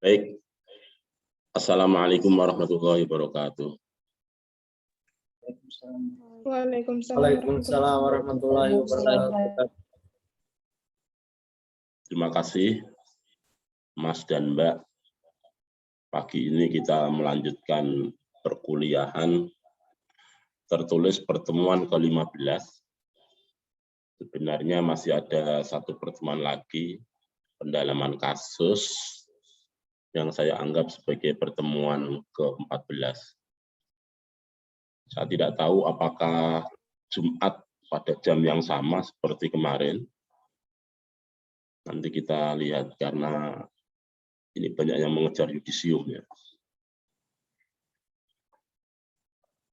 Baik, Assalamualaikum warahmatullahi wabarakatuh. Waalaikumsalam warahmatullahi wabarakatuh. Terima kasih, Mas dan Mbak. Pagi ini kita melanjutkan perkuliahan tertulis pertemuan ke-15. Sebenarnya masih ada satu pertemuan lagi, pendalaman kasus, yang saya anggap sebagai pertemuan ke-14. Saya tidak tahu apakah Jumat pada jam yang sama seperti kemarin. Nanti kita lihat karena ini banyak yang mengejar yudisium ya.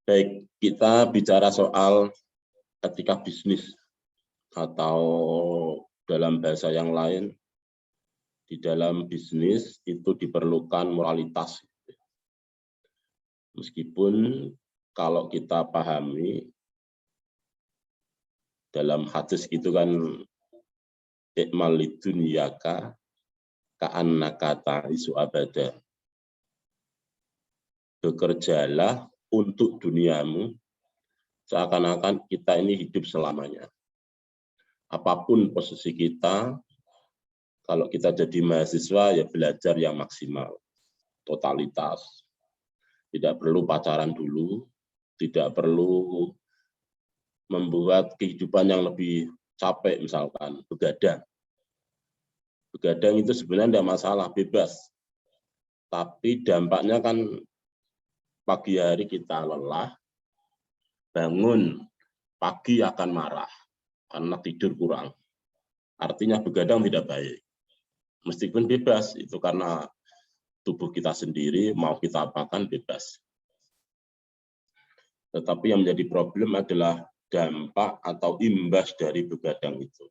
Baik, kita bicara soal etika bisnis atau dalam bahasa yang lain, di dalam bisnis itu diperlukan moralitas. Meskipun kalau kita pahami dalam hadis itu kan ikmal lidunyaka ka'annaka ta'isu abada. Bekerjalah untuk duniamu seakan-akan kita ini hidup selamanya. Apapun posisi kita, kalau kita jadi mahasiswa ya belajar yang maksimal, totalitas. Tidak perlu pacaran dulu, tidak perlu membuat kehidupan yang lebih capek, misalkan begadang. Begadang itu sebenarnya tidak masalah, bebas. Tapi dampaknya kan pagi hari kita lelah, bangun pagi akan marah karena tidur kurang. Artinya begadang tidak baik. Meskipun bebas, itu karena tubuh kita sendiri, mau kita apakan bebas. Tetapi yang menjadi problem adalah dampak atau imbas dari begadang itu.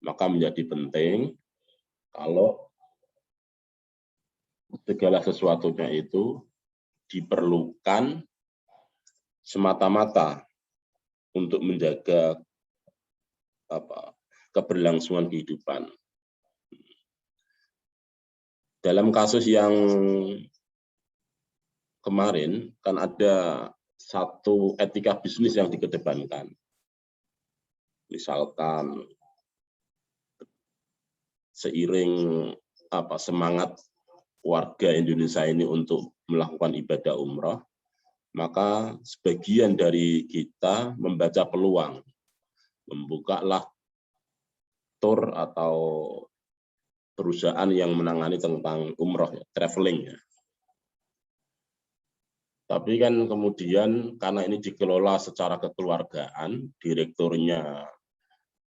Maka menjadi penting kalau segala sesuatunya itu diperlukan semata-mata untuk menjaga keberlangsungan kehidupan. Dalam kasus yang kemarin kan ada satu etika bisnis yang dikedepankan. Misalkan seiring semangat warga Indonesia ini untuk melakukan ibadah umroh, maka sebagian dari kita membaca peluang, membukalah tour atau perusahaan yang menangani tentang umroh, traveling. Tapi kan kemudian karena ini dikelola secara kekeluargaan, direkturnya,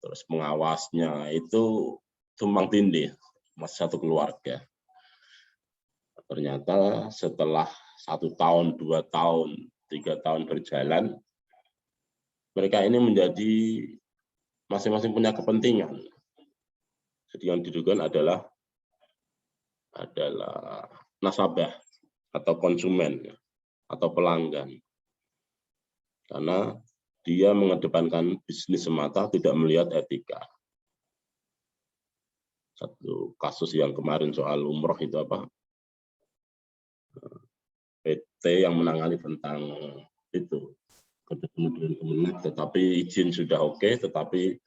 terus pengawasnya itu tumpang tindih, masih satu keluarga. Ternyata setelah 1 tahun, 2 tahun, 3 tahun berjalan, mereka ini menjadi masing-masing punya kepentingan. Jadi yang dirugikan adalah nasabah atau konsumen atau pelanggan. Karena dia mengedepankan bisnis semata, tidak melihat etika. Satu kasus yang kemarin soal umroh itu PT yang menangani tentang itu, kemudian Kemenak, tetapi izin sudah oke, tetapi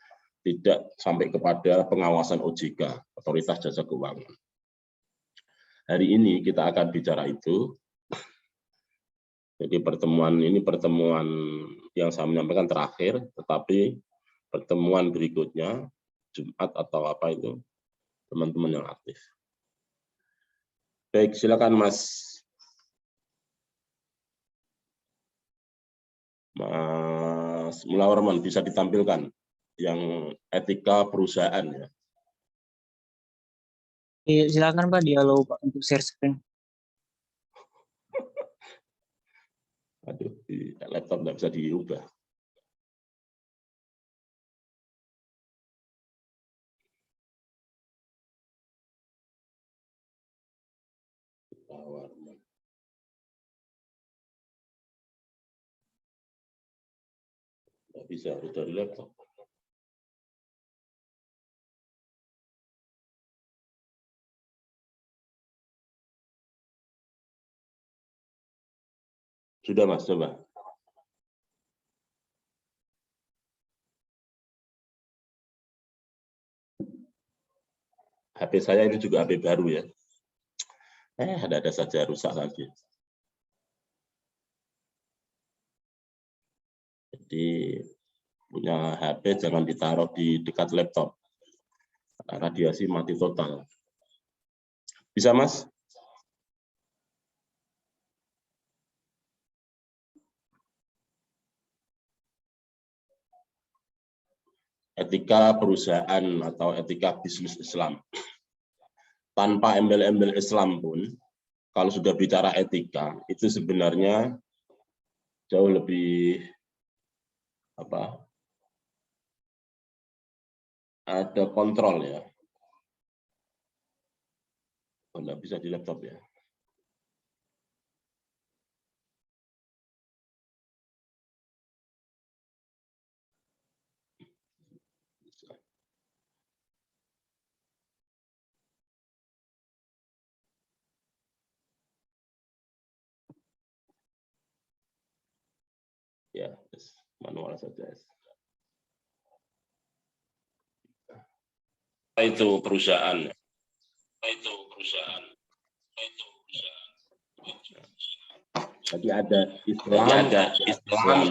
tidak sampai kepada pengawasan OJK, Otoritas Jasa Keuangan. Hari ini kita akan bicara itu. Jadi pertemuan ini pertemuan yang saya menyampaikan terakhir, tetapi pertemuan berikutnya, Jumat atau apa itu, teman-teman yang aktif. Baik, silakan Mas Mulawarman bisa ditampilkan yang etika perusahaan ya. Silakan Pak, dialog Pak untuk share screen. Aduh, di laptop nggak bisa diubah. Nggak bisa, harus dari laptop. Sudah Mas, coba. HP saya ini juga HP baru ya. Ada saja rusak lagi. Jadi punya HP jangan ditaruh di dekat laptop. Radiasi mati total. Bisa Mas? Etika perusahaan atau etika bisnis Islam. Tanpa embel-embel Islam pun, kalau sudah bicara etika, itu sebenarnya jauh lebih ada kontrol ya. Nggak bisa di laptop ya. Ya, manual saja. Itu perusahaan. Jadi ada Islam, ada Islam.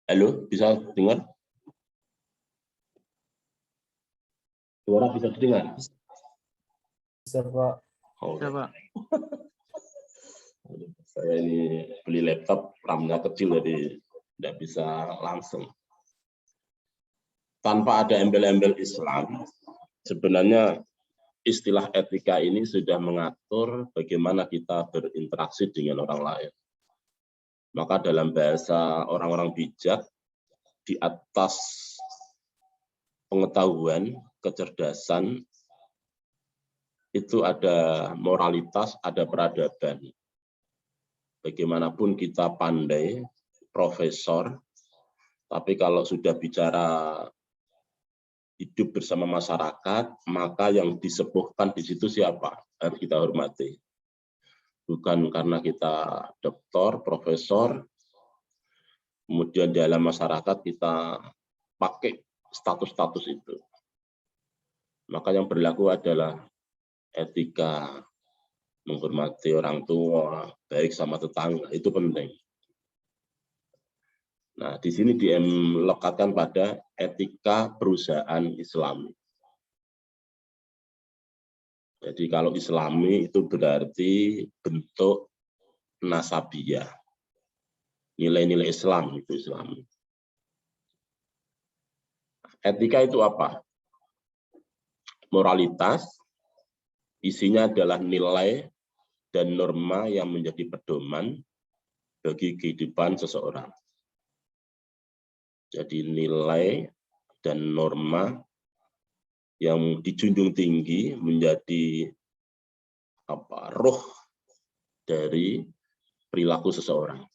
Halo, bisa dengar? Suara bisa didengar? Bisa, Pak. Oh, Bisa, Pak. Saya ini beli laptop, RAM-nya kecil, jadi tidak bisa langsung. Tanpa ada embel-embel Islam, sebenarnya istilah etika ini sudah mengatur bagaimana kita berinteraksi dengan orang lain. Maka dalam bahasa orang-orang bijak, di atas pengetahuan, kecerdasan, itu ada moralitas, ada peradaban. Bagaimanapun kita pandai, profesor, tapi kalau sudah bicara hidup bersama masyarakat, maka yang disepuhkan di situ siapa? Harus kita hormati. Bukan karena kita doktor, profesor, kemudian di dalam masyarakat kita pakai status-status itu. Maka yang berlaku adalah etika, menghormati orang tua, baik sama tetangga, itu penting. Nah, di sini dilekatkan pada etika perusahaan Islami. Jadi kalau Islami itu berarti bentuk nasabiyah. Nilai-nilai Islam itu Islami. Etika itu apa? Moralitas, isinya adalah nilai dan norma yang menjadi pedoman bagi kehidupan seseorang. Jadi nilai dan norma yang dijunjung tinggi menjadi ruh dari perilaku seseorang.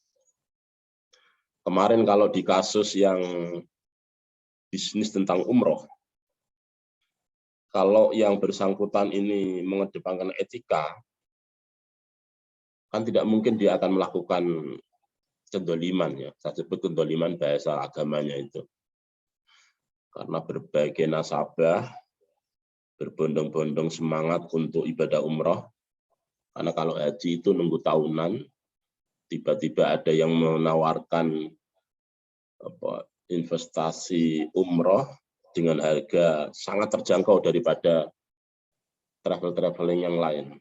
Kemarin kalau di kasus yang bisnis tentang umroh, kalau yang bersangkutan ini mengedepankan etika, kan tidak mungkin dia akan melakukan kedoliman ya. Saya sebut kedoliman bahasa agamanya itu. Karena berbagai nasabah berbondong-bondong semangat untuk ibadah umroh. Karena kalau haji itu nunggu tahunan, tiba-tiba ada yang menawarkan investasi umroh dengan harga sangat terjangkau daripada traveling yang lain.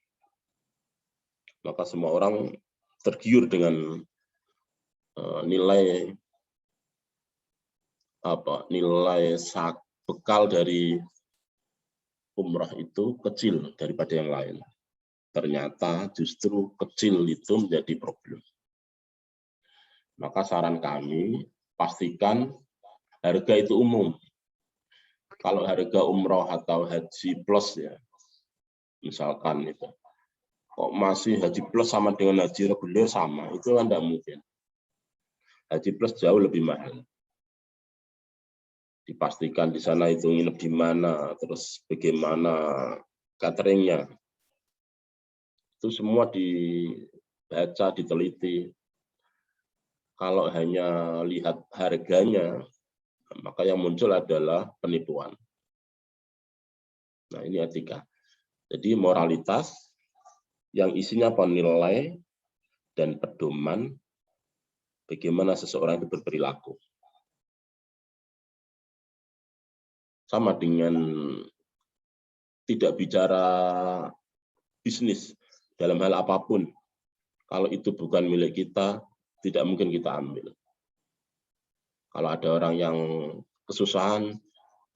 Maka semua orang tergiur dengan nilai bekal dari umrah itu kecil daripada yang lain. Ternyata justru kecil itu menjadi problem. Maka saran kami, pastikan harga itu umum. Kalau harga umroh atau haji plus ya, misalkan itu, kok masih haji plus sama dengan haji reguler sama, itu kan tidak mungkin. Haji plus jauh lebih mahal. Dipastikan di sana itu nginep di mana, terus bagaimana cateringnya. Itu semua dibaca, diteliti. Kalau hanya lihat harganya, maka yang muncul adalah penipuan. Nah, ini etika. Jadi moralitas yang isinya penilai dan pedoman bagaimana seseorang itu berperilaku. Sama dengan tidak bicara bisnis dalam hal apapun. Kalau itu bukan milik kita, tidak mungkin kita ambil. Kalau ada orang yang kesusahan,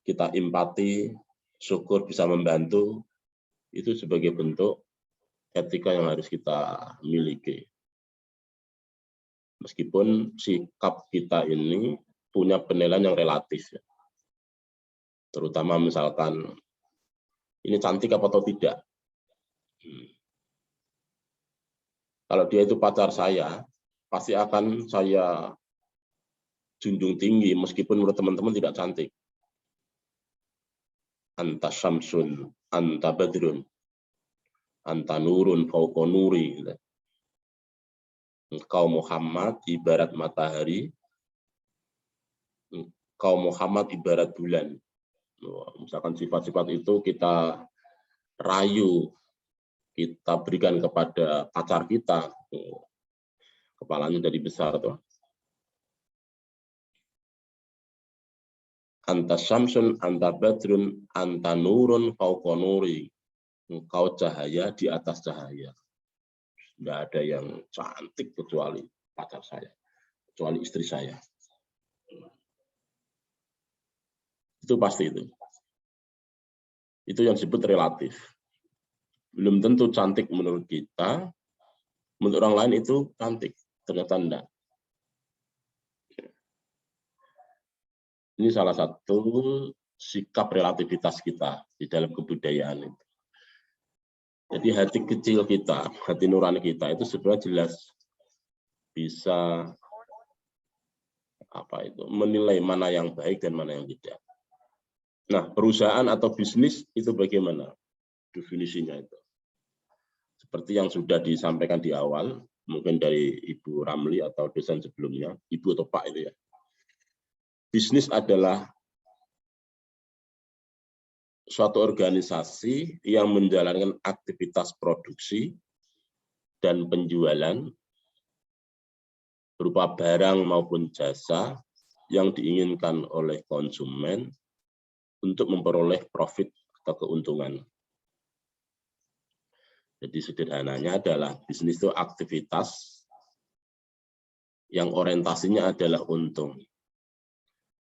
kita empati, syukur bisa membantu, itu sebagai bentuk etika yang harus kita miliki. Meskipun sikap kita ini punya penilaian yang relatif. Terutama misalkan, ini cantik apa atau tidak. Kalau dia itu pacar saya, pasti akan saya junjung tinggi, meskipun menurut teman-teman tidak cantik. Anta syamsun, anta badrun, anta nurun, fauqa nuri. Engkau Muhammad ibarat matahari, engkau Muhammad ibarat bulan. Misalkan sifat-sifat itu kita rayu, kita berikan kepada pacar kita, kepalanya jadi besar tuh. Anta syamsun, anta badrun, anta nurun, fauqa nuri. Engkau cahaya di atas cahaya. Tidak ada yang cantik kecuali pacar saya, kecuali istri saya. Itu pasti itu. Itu yang disebut relatif. Belum tentu cantik menurut kita, menurut orang lain itu cantik. Ternyata enggak. Ini salah satu sikap relativitas kita di dalam kebudayaan itu. Jadi hati kecil kita, hati nurani kita itu sebenarnya jelas bisa menilai mana yang baik dan mana yang tidak. Nah, perusahaan atau bisnis itu bagaimana definisinya itu? Seperti yang sudah disampaikan di awal, mungkin dari Ibu Ramli atau dosen sebelumnya, Ibu atau Pak itu ya. Bisnis adalah suatu organisasi yang menjalankan aktivitas produksi dan penjualan berupa barang maupun jasa yang diinginkan oleh konsumen untuk memperoleh profit atau keuntungan. Jadi sederhananya adalah bisnis itu aktivitas yang orientasinya adalah untung.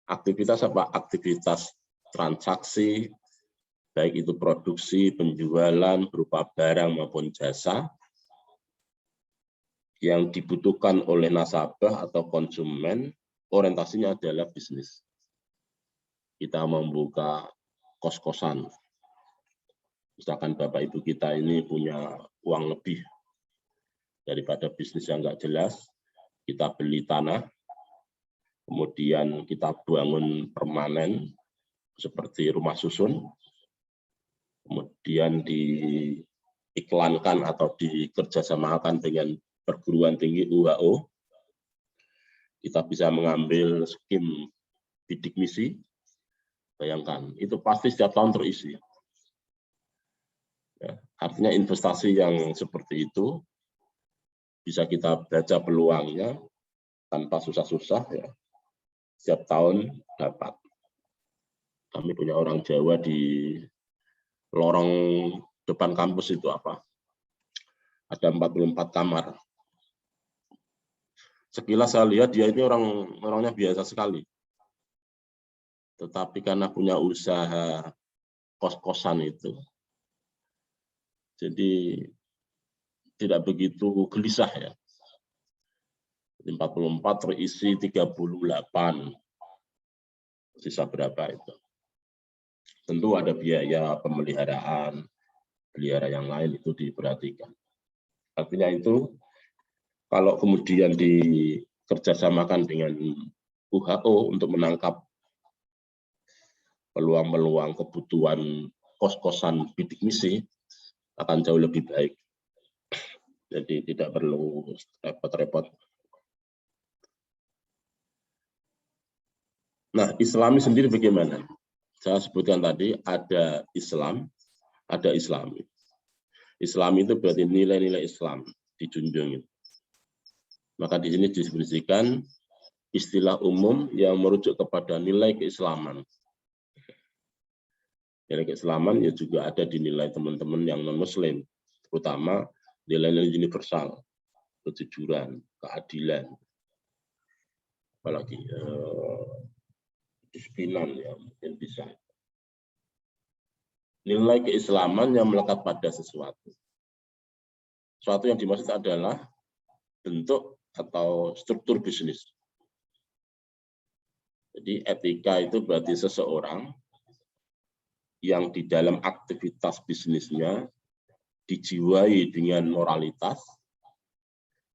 Aktivitas apa? Aktivitas transaksi, baik itu produksi, penjualan berupa barang maupun jasa yang dibutuhkan oleh nasabah atau konsumen, orientasinya adalah bisnis. Kita membuka kos-kosan. Misalkan Bapak Ibu kita ini punya uang lebih daripada bisnis yang nggak jelas, kita beli tanah, kemudian kita bangun permanen seperti rumah susun, kemudian diiklankan atau dikerjasamakan dengan perguruan tinggi UHO, kita bisa mengambil skim bidik misi. Bayangkan, itu pasti setiap tahun terisi. Ya, artinya investasi yang seperti itu bisa kita baca peluangnya tanpa susah-susah, ya. Setiap tahun dapat. Kami punya orang Jawa di lorong depan kampus itu apa? Ada 44 kamar. Sekilas saya lihat dia ini orangnya biasa sekali. Tetapi karena punya usaha kos-kosan itu, jadi tidak begitu gelisah ya. 44 terisi 38. Sisa berapa itu? Tentu ada biaya pemeliharaan, pelihara yang lain itu diperhatikan. Artinya itu, kalau kemudian dikerjasamakan dengan UHO untuk menangkap peluang-peluang kebutuhan kos-kosan bidik misi, akan jauh lebih baik. Jadi tidak perlu repot-repot. Nah, Islami sendiri bagaimana? Saya sebutkan tadi ada Islam, ada Islami. Islam itu berarti nilai-nilai Islam dijunjung. Maka di sini disebutkan istilah umum yang merujuk kepada nilai keislaman. Nilai keislaman ya juga ada di nilai teman-teman yang non-Muslim, terutama nilai-nilai universal, kejujuran, keadilan, apalagi disiplinan ya mungkin bisa. Nilai keislaman yang melekat pada sesuatu. Sesuatu yang dimaksud adalah bentuk atau struktur bisnis. Jadi etika itu berarti seseorang yang di dalam aktivitas bisnisnya dijiwai dengan moralitas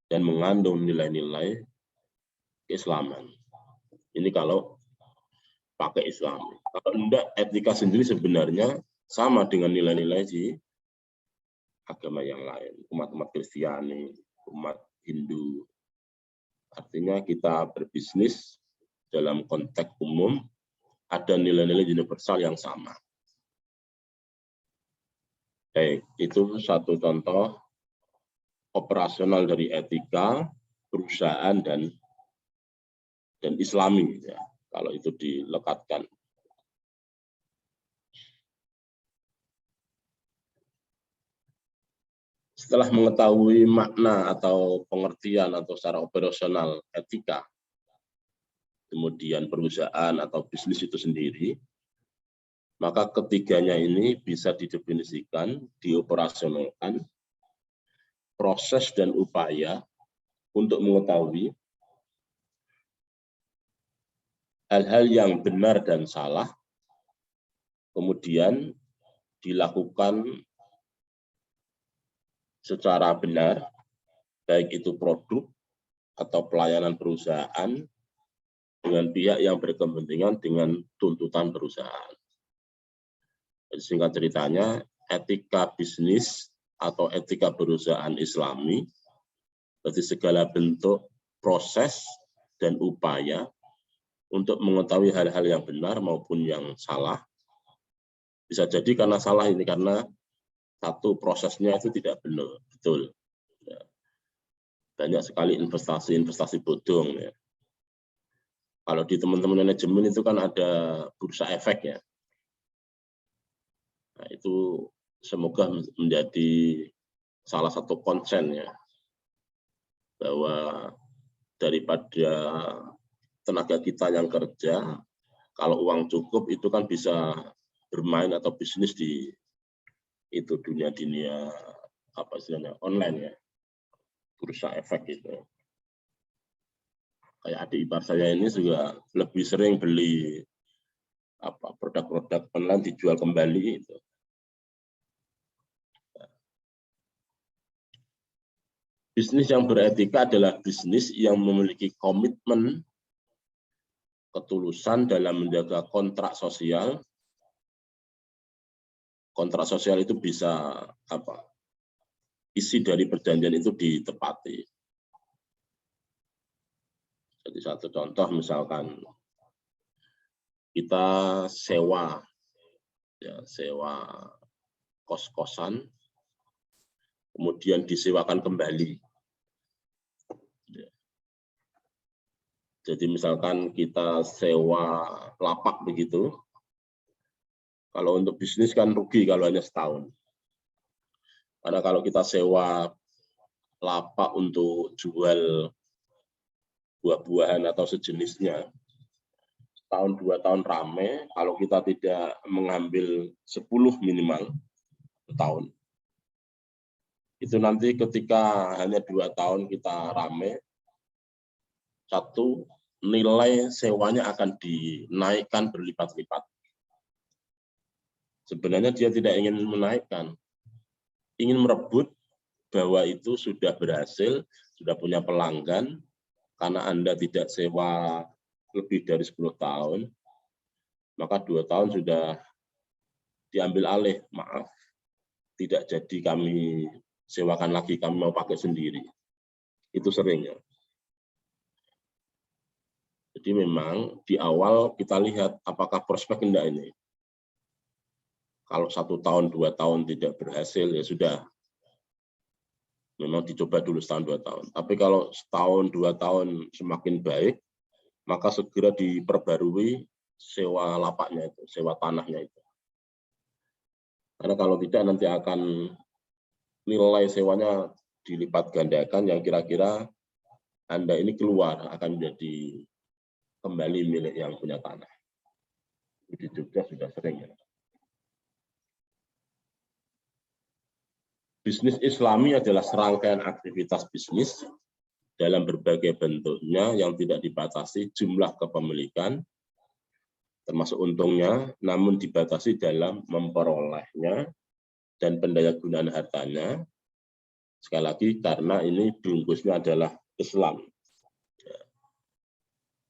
dan mengandung nilai-nilai keislaman. Ini kalau pakai Islam. Kalau enggak, etika sendiri sebenarnya sama dengan nilai-nilai di agama yang lain, umat-umat Kristiani, umat Hindu. Artinya kita berbisnis dalam konteks umum ada nilai-nilai universal yang sama. Baik, itu satu contoh operasional dari etika perusahaan dan Islami ya, kalau itu dilekatkan. Setelah mengetahui makna atau pengertian atau secara operasional etika, kemudian perusahaan atau bisnis itu sendiri, maka ketiganya ini bisa didefinisikan, dioperasionalkan, proses dan upaya untuk mengetahui hal-hal yang benar dan salah, kemudian dilakukan secara benar, baik itu produk atau pelayanan perusahaan dengan pihak yang berkepentingan dengan tuntutan perusahaan. Jadi singkat ceritanya, etika bisnis atau etika perusahaan Islami, berarti segala bentuk proses dan upaya untuk mengetahui hal-hal yang benar maupun yang salah. Bisa jadi karena salah ini karena satu prosesnya itu tidak benar, betul. Banyak sekali investasi bodong. Ya. Kalau di teman-teman manajemen itu kan ada bursa efek ya. Nah, itu semoga menjadi salah satu konsen ya, bahwa daripada tenaga kita yang kerja, kalau uang cukup itu kan bisa bermain atau bisnis di itu dunia apa istilahnya online ya, bursa efek itu. Kayak adik ipar saya ini juga lebih sering beli apa produk-produk online dijual kembali itu. Bisnis yang beretika adalah bisnis yang memiliki komitmen ketulusan dalam menjaga kontrak sosial. Kontrak sosial itu bisa apa? Isi dari perjanjian itu ditepati. Jadi satu contoh misalkan kita sewa kos-kosan, kemudian disewakan kembali. Jadi misalkan kita sewa lapak begitu, kalau untuk bisnis kan rugi kalau hanya setahun. Karena kalau kita sewa lapak untuk jual buah-buahan atau sejenisnya, tahun 2 tahun rame, kalau kita tidak mengambil 10 minimal setahun. Itu nanti ketika hanya 2 tahun kita rame, satu, nilai sewanya akan dinaikkan berlipat-lipat. Sebenarnya dia tidak ingin menaikkan, ingin merebut bahwa itu sudah berhasil, sudah punya pelanggan, karena Anda tidak sewa lebih dari 10 tahun, maka 2 tahun sudah diambil alih, maaf. tidak jadi kami sewakan lagi, kami mau pakai sendiri. Itu seringnya. Jadi memang di awal kita lihat apakah prospek enggak ini. Kalau 1 tahun, 2 tahun tidak berhasil, ya sudah. Memang dicoba dulu setahun, 2 tahun. Tapi kalau setahun, 2 tahun semakin baik, maka segera diperbarui sewa lapaknya itu, sewa tanahnya itu. Karena kalau tidak nanti akan nilai sewanya dilipat gandakan yang kira-kira Anda ini keluar akan menjadi kembali milik yang punya tanah. Di Jogja sudah sering ya. Bisnis Islami adalah serangkaian aktivitas bisnis dalam berbagai bentuknya yang tidak dibatasi jumlah kepemilikan, termasuk untungnya, namun dibatasi dalam memperolehnya dan pendayagunaan hartanya. Sekali lagi, karena ini bungkusnya adalah Islam.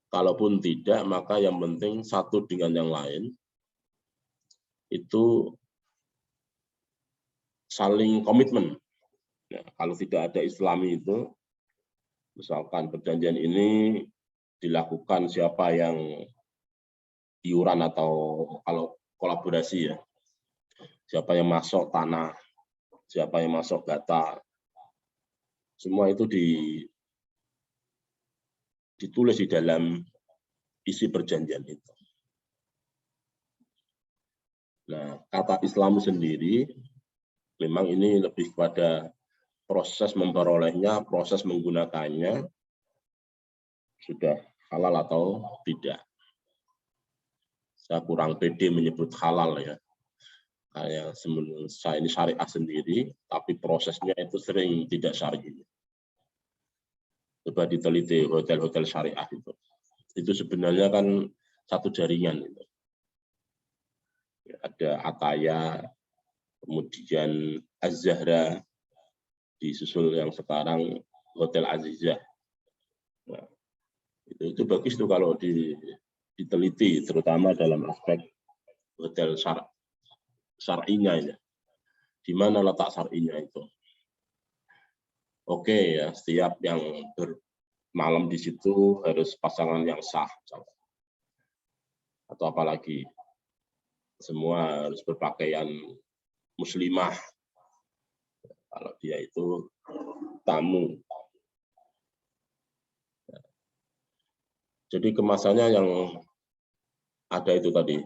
Kalaupun tidak, maka yang penting satu dengan yang lain itu saling komitmen. Nah, kalau tidak ada Islami itu, misalkan perjanjian ini dilakukan siapa yang iuran atau kalau kolaborasi ya, siapa yang masuk tanah, siapa yang masuk data, semua itu ditulis di dalam isi perjanjian itu. Nah, kata Islam sendiri memang ini lebih kepada proses memperolehnya, proses menggunakannya sudah halal atau tidak. Saya kurang pede menyebut halal ya. Kayak saya ini syariah sendiri, tapi prosesnya itu sering tidak syar'i. Coba diteliti hotel-hotel syariah itu. Itu sebenarnya kan satu jaringan itu. Ada Ataya, kemudian Az-Zahra, disusul yang sekarang Hotel Azizah. Nah, itu bagus tuh kalau diteliti, terutama dalam aspek hotel syar'inya ya. Di mana letak syar'inya itu? Oke ya, setiap yang bermalam di situ harus pasangan yang sah, atau apalagi semua harus berpakaian muslimah. Kalau dia itu tamu. Jadi kemasannya yang ada itu tadi,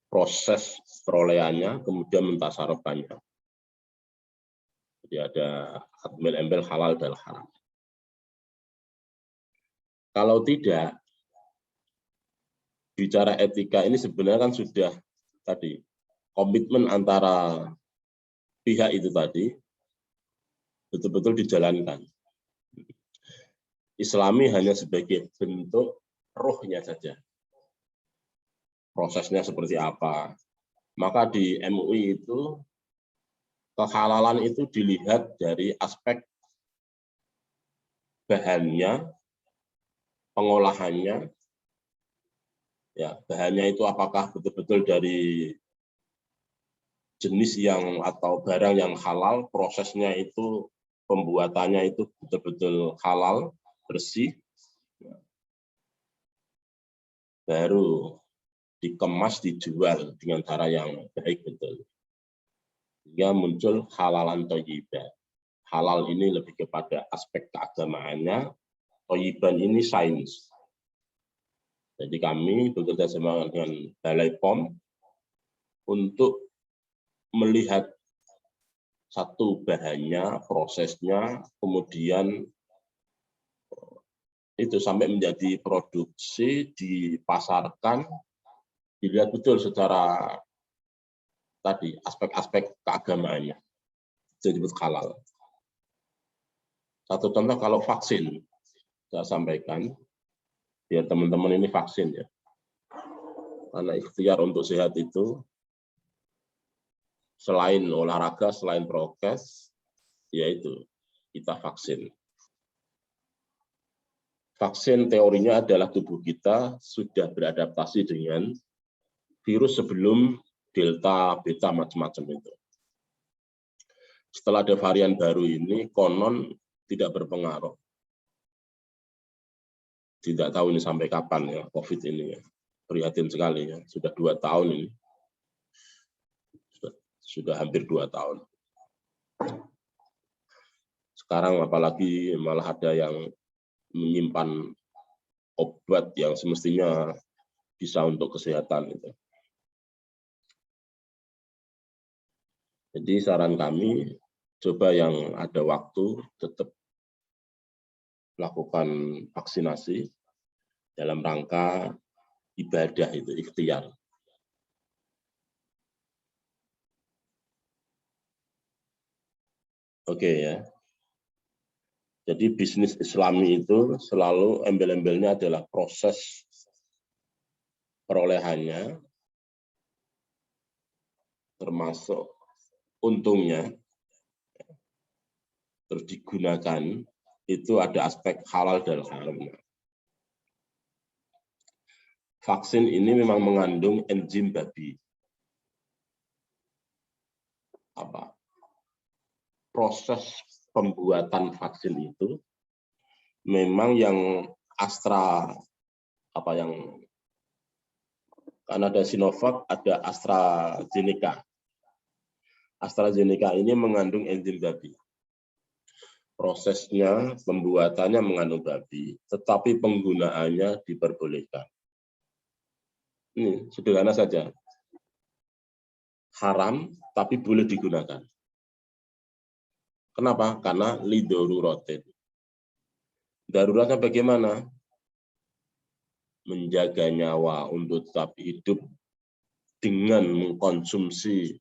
proses perolehannya, kemudian mentasarofannya. Jadi ada embel-embel halal dan haram. Kalau tidak, bicara etika ini sebenarnya kan sudah tadi, komitmen antara pihak itu tadi, betul-betul dijalankan. Islami hanya sebagai bentuk ruhnya saja. Prosesnya seperti apa. Maka di MUI itu, kehalalan itu dilihat dari aspek bahannya, pengolahannya, ya bahannya itu apakah betul-betul dari jenis yang atau barang yang halal, prosesnya itu pembuatannya itu betul-betul halal, bersih, baru dikemas, dijual dengan cara yang baik betul. Sehingga muncul halalan thayyibah. Halal ini lebih kepada aspek keagamaannya, thayyiban ini sains. Jadi kami bekerja sama dengan Balai POM untuk melihat satu bahannya, prosesnya, kemudian itu sampai menjadi produksi, dipasarkan, dilihat betul secara tadi aspek-aspek keagamaannya, disebut halal. Satu contoh kalau vaksin, saya sampaikan, biar teman-teman ini vaksin ya. Karena ikhtiar untuk sehat itu, selain olahraga, selain prokes, yaitu kita vaksin. Vaksin teorinya adalah tubuh kita sudah beradaptasi dengan virus sebelum delta, beta, macam-macam itu. setelah ada varian baru ini konon tidak berpengaruh. Tidak tahu ini sampai kapan ya COVID ini ya. Prihatin sekali ya, sudah 2 tahun ini. Sudah hampir 2 tahun. Sekarang apalagi malah ada yang menyimpan obat yang semestinya bisa untuk kesehatan itu. Jadi saran kami, coba yang ada waktu tetap lakukan vaksinasi dalam rangka ibadah itu, ikhtiar. Oke ya. Jadi bisnis Islami itu selalu embel-embelnya adalah proses perolehannya, termasuk untungnya, terus digunakan, itu ada aspek halal dan haramnya. Vaksin ini memang mengandung enzim babi. Proses pembuatan vaksin itu memang yang kan ada Sinovac, ada AstraZeneca. AstraZeneca ini mengandung enzim babi. Prosesnya, pembuatannya mengandung babi, tetapi penggunaannya diperbolehkan. Ini sederhana saja. Haram, tapi boleh digunakan. Kenapa? Karena lidarurotin. Daruratnya bagaimana? Menjaga nyawa untuk tetap hidup dengan mengkonsumsi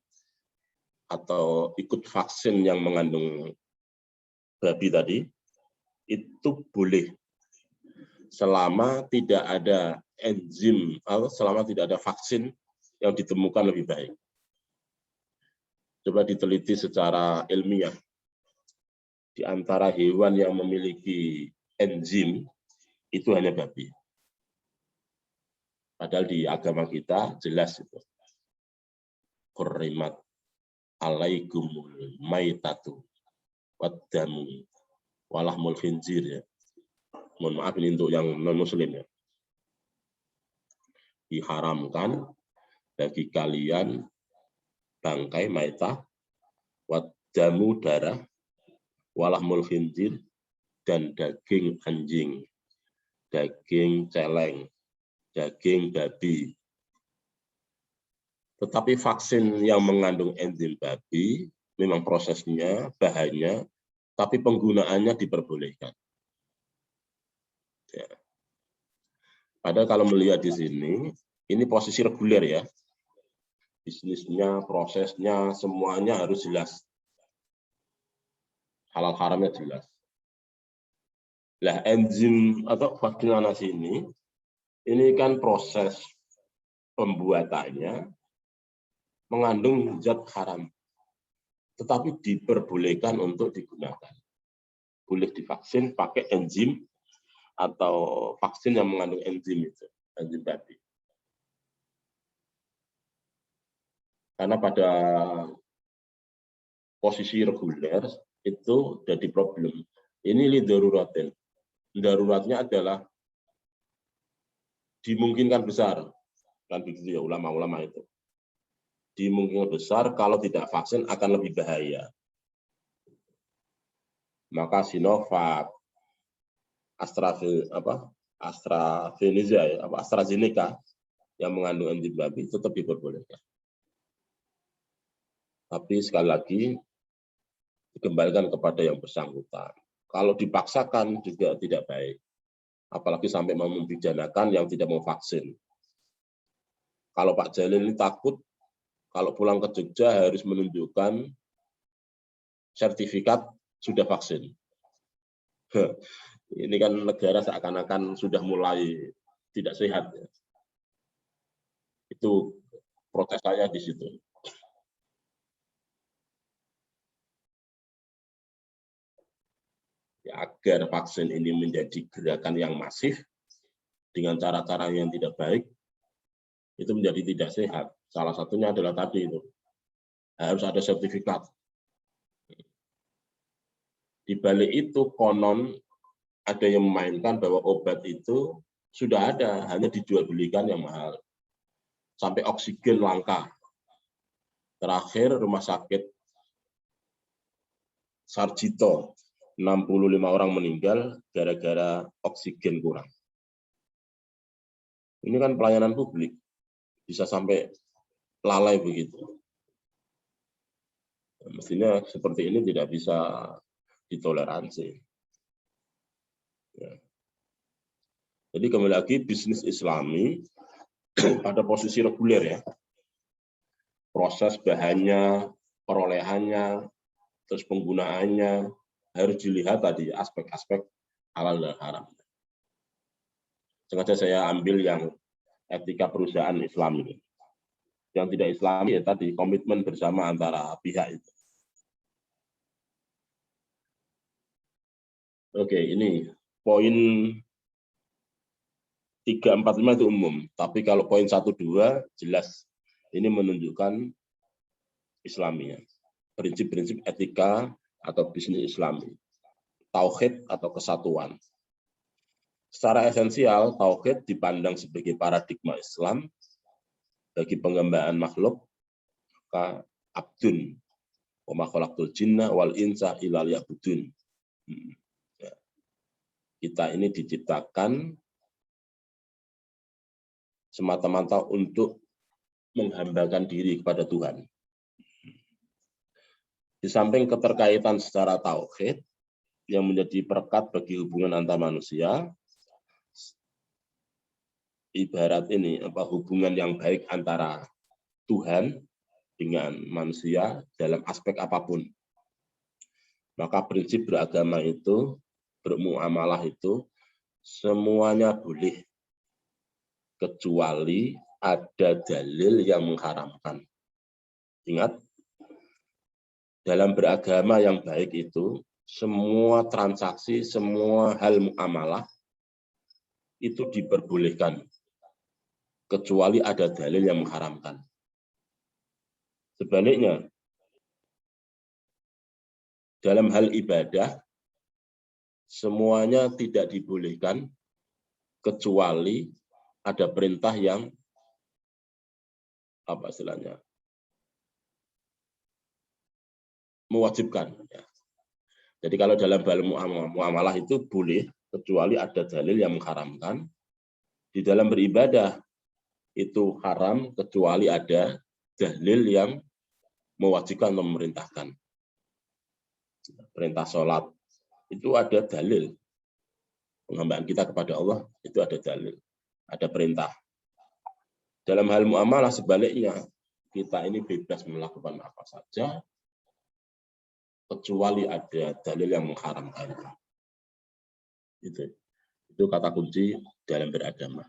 atau ikut vaksin yang mengandung babi tadi, itu boleh. Selama tidak ada enzim, atau selama tidak ada vaksin yang ditemukan lebih baik. Coba diteliti secara ilmiah. Di antara hewan yang memiliki enzim, itu hanya babi. Padahal di agama kita jelas itu. Qurrimat alaikumul maitatu waddamu walahmul khinzir ya. Mohon maaf ini untuk yang non-muslim ya. Diharamkan bagi kalian bangkai maitah, waddamu darah, walahmul khinzir dan daging anjing, daging celeng, daging babi. Tetapi vaksin yang mengandung enzim babi, memang prosesnya, bahannya, tapi penggunaannya diperbolehkan. Ya. Padahal kalau melihat di sini, ini posisi reguler ya. Bisnisnya, prosesnya, semuanya harus jelas. Halal haramnya jelas. Lah enzim atau vaksinasi ini kan proses pembuatannya mengandung zat haram, tetapi diperbolehkan untuk digunakan. Boleh divaksin pakai enzim atau vaksin yang mengandung enzim itu, enzim babi. Karena pada posisi reguler itu jadi problem. Ini lidaruratin. Daruratnya adalah dimungkinkan besar, kan begitu ya ulama-ulama itu. Dimungkinkan besar kalau tidak vaksin akan lebih bahaya. Maka Sinovac, AstraZeneca yang mengandung enzim babi tetap diperbolehkan. Tapi sekali lagi dikembalikan kepada yang bersangkutan. Kalau dipaksakan juga tidak baik. Apalagi sampai mau mempidanakan yang tidak mau vaksin. Kalau Pak Jalil ini takut, kalau pulang ke Jogja harus menunjukkan sertifikat sudah vaksin. Ini kan negara seakan-akan sudah mulai tidak sehat. Itu protes saya di situ. Ya, agar vaksin ini menjadi gerakan yang masif dengan cara-cara yang tidak baik, itu menjadi tidak sehat. Salah satunya adalah tadi itu harus ada sertifikat. Di balik itu konon ada yang memainkan bahwa obat itu sudah ada, hanya dijual belikan yang mahal. Sampai oksigen langka. Terakhir rumah sakit Sarjito, 65 orang meninggal gara-gara oksigen kurang. Ini kan pelayanan publik, bisa sampai lalai begitu. Mestinya seperti ini tidak bisa ditoleransi. Ya. Jadi kembali lagi bisnis Islami pada posisi reguler ya. Proses bahannya, perolehannya, terus penggunaannya harus dilihat tadi aspek-aspek halal dan haram. Sengaja saya ambil yang etika perusahaan Islam ini. Yang tidak Islami ya tadi komitmen bersama antara pihak itu. Oke, ini poin 3, 4, 5 itu umum. Tapi kalau poin 1, 2 jelas ini menunjukkan Islaminya. Prinsip-prinsip etika atau bisnis Islami. Tauhid atau kesatuan. Secara esensial, tauhid dipandang sebagai paradigma Islam bagi pengembangan makhluk, maka abdun, wa ma khalaqtul jinna wal insa illa liya'budun. Kita ini diciptakan semata-mata untuk menghambakan diri kepada Tuhan. Di samping keterkaitan secara tauhid yang menjadi perekat bagi hubungan antar manusia, ibarat ini hubungan yang baik antara Tuhan dengan manusia dalam aspek apapun. Maka prinsip beragama itu, bermuamalah itu semuanya boleh kecuali ada dalil yang mengharamkan. Ingat, dalam beragama yang baik itu semua transaksi, semua hal muamalah itu diperbolehkan kecuali ada dalil yang mengharamkan. Sebaliknya, dalam hal ibadah, semuanya tidak dibolehkan kecuali ada perintah yang apa istilahnya mewajibkan. Jadi kalau dalam hal muamalah itu boleh kecuali ada dalil yang mengharamkan. Di dalam beribadah itu haram kecuali ada dalil yang mewajibkan atau memerintahkan. Perintah sholat itu ada dalil. Penghambaan kita kepada Allah itu ada dalil, ada perintah. Dalam hal muamalah sebaliknya, kita ini bebas melakukan apa saja kecuali ada dalil yang mengharamkan. Itu kata kunci dalam beragama.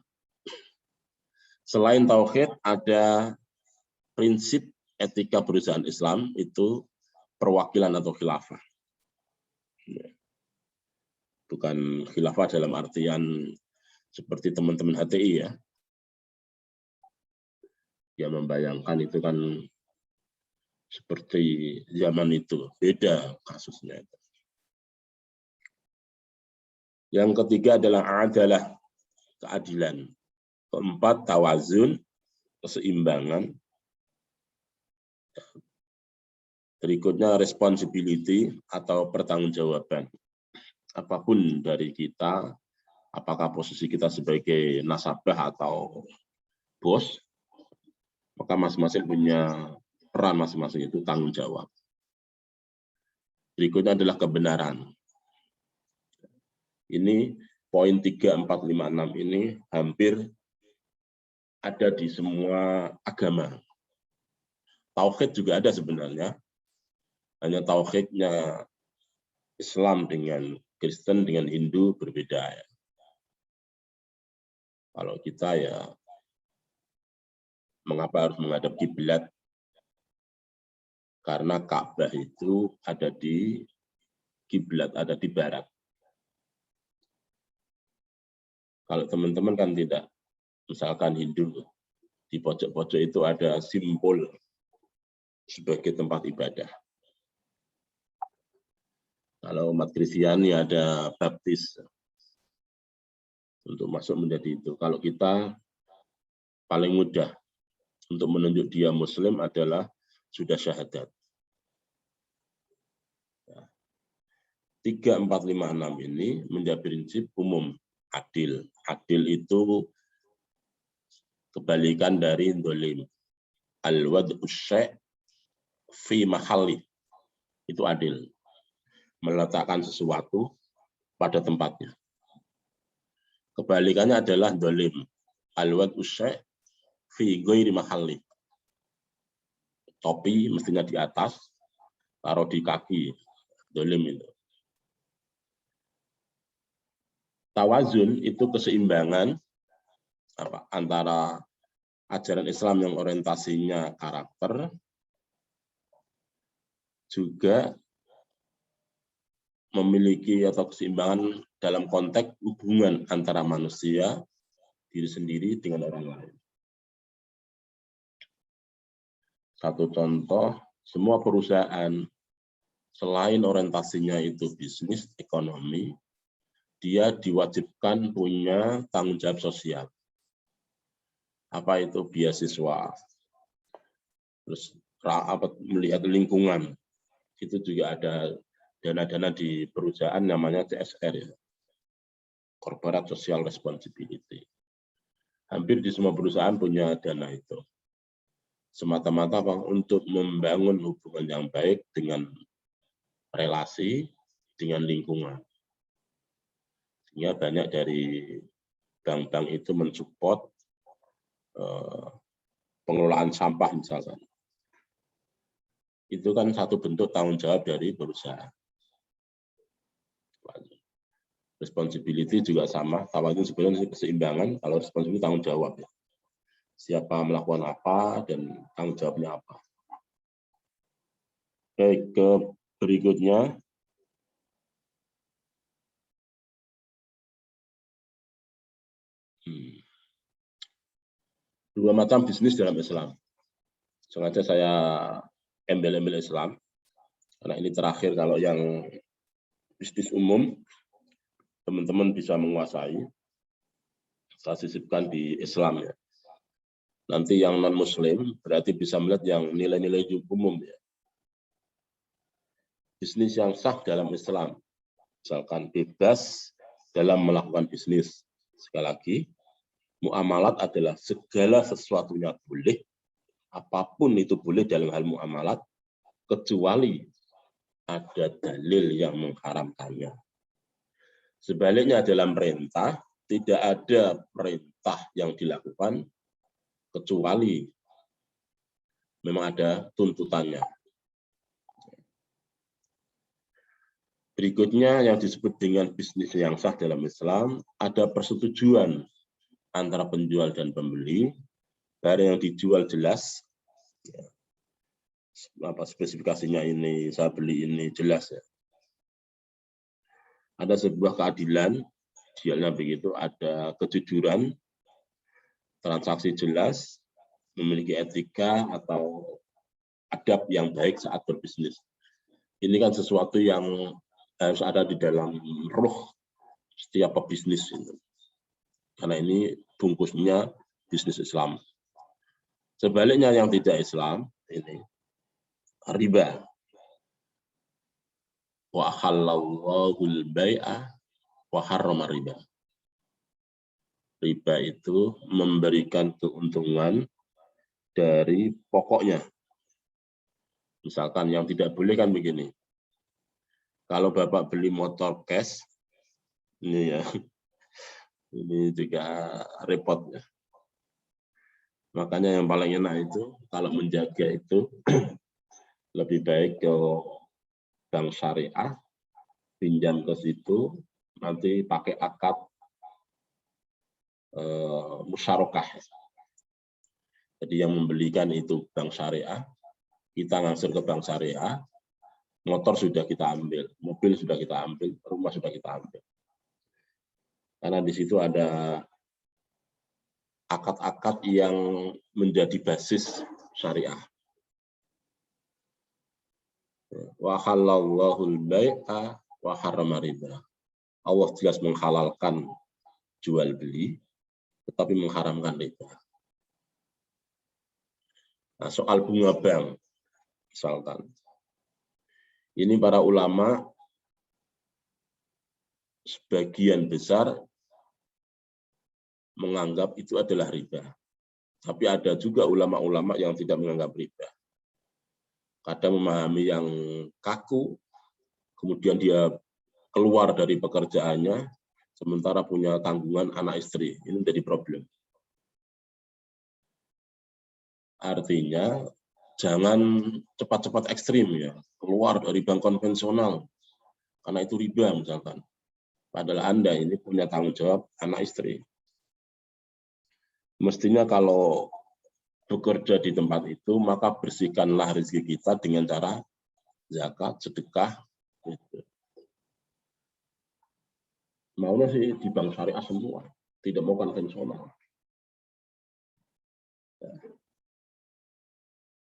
Selain tauhid, ada prinsip etika perusahaan Islam, itu perwakilan atau khilafah. Bukan khilafah dalam artian seperti teman-teman HTI ya. Yang membayangkan itu kan seperti zaman itu, beda kasusnya. Yang ketiga adalah adalah keadilan. Keempat, tawazun, keseimbangan. Berikutnya, responsibility atau pertanggungjawaban. Apapun dari kita, apakah posisi kita sebagai nasabah atau bos, maka masing-masing punya peran masing-masing, itu tanggung jawab. Berikutnya adalah kebenaran. Ini poin 3, 4, 5, 6 ini hampir ada di semua agama. Tauhid juga ada sebenarnya. Hanya tauhidnya Islam dengan Kristen dengan Hindu berbeda ya. Kalau kita ya mengapa harus menghadap kiblat? Karena Ka'bah itu ada di kiblat, ada di barat. Kalau teman-teman kan tidak, misalkan Hindu, di pojok-pojok itu ada simbol sebagai tempat ibadah. Kalau umat Kristiani ada baptis untuk masuk menjadi itu. Kalau kita paling mudah untuk menunjuk dia Muslim adalah sudah syahadat. 3, 4, 5, 6 ini menjadi prinsip umum adil. Adil itu kebalikan dari dolim. Al-wad'u syai' fi mahalli. Itu adil. Meletakkan sesuatu pada tempatnya. Kebalikannya adalah dolim. Al-wad'u syai' fi ghairi mahalli. Topi mestinya di atas, taruh di kaki. Dolim itu. Tawazun itu keseimbangan antara ajaran Islam yang orientasinya karakter, juga memiliki atau keseimbangan dalam konteks hubungan antara manusia, diri sendiri dengan orang lain. Satu contoh, semua perusahaan selain orientasinya itu bisnis, ekonomi, dia diwajibkan punya tanggung jawab sosial. Apa itu beasiswa, terus melihat lingkungan, itu juga ada dana-dana di perusahaan namanya CSR, ya. Corporate Social Responsibility. Hampir di semua perusahaan punya dana itu. Semata-mata untuk membangun hubungan yang baik dengan relasi, dengan lingkungan. Sehingga banyak dari bank-bank itu mensupport pengelolaan sampah misalkan. Itu kan satu bentuk tanggung jawab dari perusahaan. Responsibility juga sama, tawazun sebenarnya keseimbangan, kalau responsibility tanggung jawab. Ya. Siapa melakukan apa dan tanggung jawabnya apa. Oke, ke berikutnya. Dua macam bisnis dalam Islam. Sengaja saya embel-embel Islam, karena ini terakhir kalau yang bisnis umum, teman-teman bisa menguasai. Saya sisipkan di Islam ya. Nanti yang non-Muslim berarti bisa melihat yang nilai-nilai umum ya. Bisnis yang sah dalam Islam, misalkan bebas dalam melakukan bisnis. Sekali lagi, muamalat adalah segala sesuatunya boleh, apapun itu boleh dalam hal muamalat, kecuali ada dalil yang mengharamkannya. Sebaliknya dalam perintah, tidak ada perintah yang dilakukan, kecuali memang ada tuntutannya. Berikutnya yang disebut dengan bisnis yang sah dalam Islam, ada persetujuan antara penjual dan pembeli, barang yang dijual jelas, ya, apa spesifikasinya ini, saya beli ini jelas ya. Ada sebuah keadilan, idealnya begitu, ada kejujuran, transaksi jelas, memiliki etika atau adab yang baik saat berbisnis. Ini kan sesuatu yang harus ada di dalam ruh setiap pebisnis. Karena ini bungkusnya bisnis Islam. Sebaliknya yang tidak Islam, ini riba. Wa halallahu al-bai'a wa harrama riba. Riba itu memberikan keuntungan dari pokoknya. Misalkan yang tidak boleh kan begini. Kalau Bapak beli motor cash, ini ya, ini juga repot ya. Makanya yang paling enak itu, kalau menjaga itu, lebih baik ke bank syariah, pinjam ke situ, nanti pakai akad musyarakah. Jadi yang membelikan itu bank syariah, kita ngangsur ke bank syariah, motor sudah kita ambil, mobil sudah kita ambil, rumah sudah kita ambil. Karena di situ ada akad-akad yang menjadi basis syariah. Wa halallahu al-bai'a wa harrama riba. Allah jelas menghalalkan jual beli, tetapi mengharamkan riba. Nah, soal bunga bank, misalkan, ini para ulama sebagian besar menganggap itu adalah riba. Tapi ada juga ulama-ulama yang tidak menganggap riba. Kadang memahami yang kaku, kemudian dia keluar dari pekerjaannya, sementara punya tanggungan anak istri. Ini menjadi problem. Artinya, jangan cepat-cepat ekstrim ya, keluar dari bank konvensional, karena itu riba misalkan. Padahal Anda ini punya tanggung jawab anak istri. Mestinya kalau bekerja di tempat itu, maka bersihkanlah rezeki kita dengan cara zakat, sedekah. Gitu. Maunya sih di bank syariah semua, tidak mau konvensional.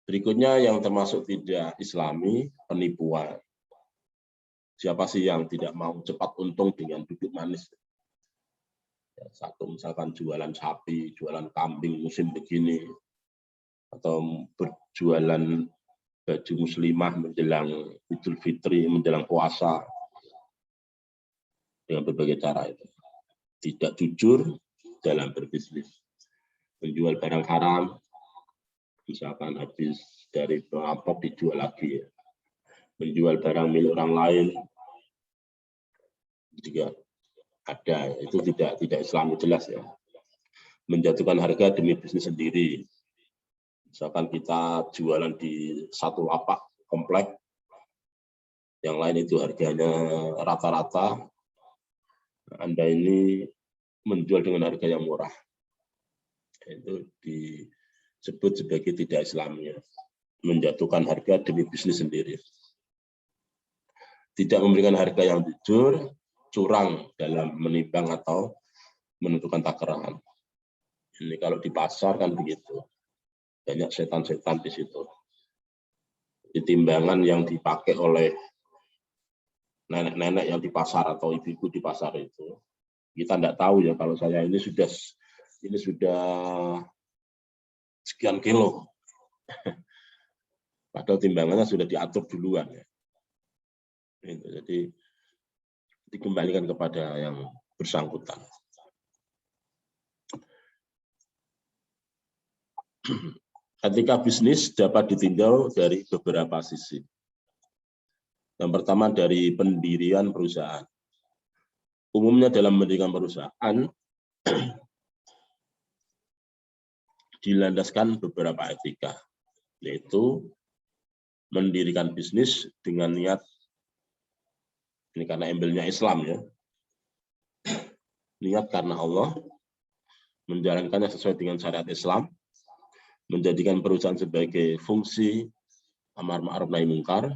Berikutnya yang termasuk tidak islami, penipuan. Siapa sih yang tidak mau cepat untung dengan duduk manis? Satu misalkan jualan sapi, jualan kambing musim begini, atau berjualan baju muslimah menjelang Idul Fitri, menjelang puasa, dengan berbagai cara itu. Tidak jujur dalam berbisnis. Menjual barang haram, misalkan habis dari perampok dijual lagi. Menjual barang milik orang lain, juga ada. Itu tidak Islami jelas ya. Menjatuhkan harga demi bisnis sendiri. Misalkan kita jualan di satu lapak komplek, yang lain itu harganya rata-rata, Anda ini menjual dengan harga yang murah. Itu disebut sebagai tidak Islami. Menjatuhkan harga demi bisnis sendiri. Tidak memberikan harga yang jujur, curang dalam menimbang atau menentukan takaran. Ini kalau di pasar kan begitu. Banyak setan-setan di situ. Di timbangan yang dipakai oleh nenek-nenek yang di pasar atau ibu-ibu di pasar itu, kita tidak tahu ya kalau saya ini sudah sekian kilo. Padahal timbangannya sudah diatur duluan ya. Jadi dikembalikan kepada yang bersangkutan. Etika bisnis dapat ditinjau dari beberapa sisi. Yang pertama dari pendirian perusahaan. Umumnya dalam mendirikan perusahaan dilandaskan beberapa etika, yaitu mendirikan bisnis dengan niat, ini karena embelnya Islam ya, niat karena Allah, menjalankannya sesuai dengan syariat Islam, menjadikan perusahaan sebagai fungsi amar ma'ruf nahi mungkar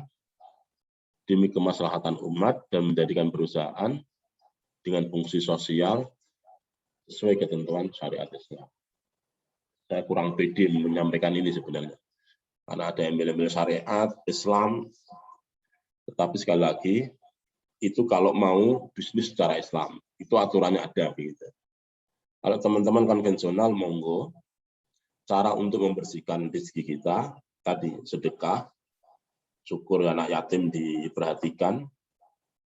demi kemaslahatan umat, dan menjadikan perusahaan dengan fungsi sosial sesuai ketentuan syariat Islam. Saya kurang pede menyampaikan ini sebenarnya, karena ada embel-embel syariat Islam, tetapi sekali lagi itu kalau mau bisnis secara Islam itu aturannya ada begitu. Kalau teman-teman konvensional, monggo. Cara untuk membersihkan rezeki kita tadi sedekah, syukur anak yatim diperhatikan,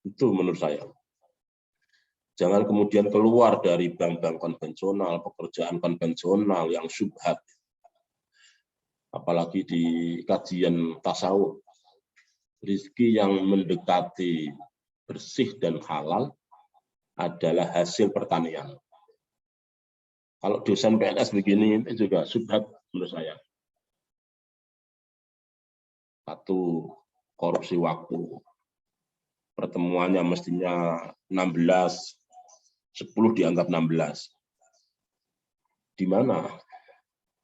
itu menurut saya. Jangan kemudian keluar dari bank-bank konvensional, pekerjaan konvensional yang syubhat. Apalagi di kajian tasawuf, rezeki yang mendekati bersih dan halal adalah hasil pertanian. Kalau dosen PNS begini itu juga syubhat menurut saya. Satu, korupsi waktu. Pertemuannya mestinya 16, 10 dianggap 16. Di mana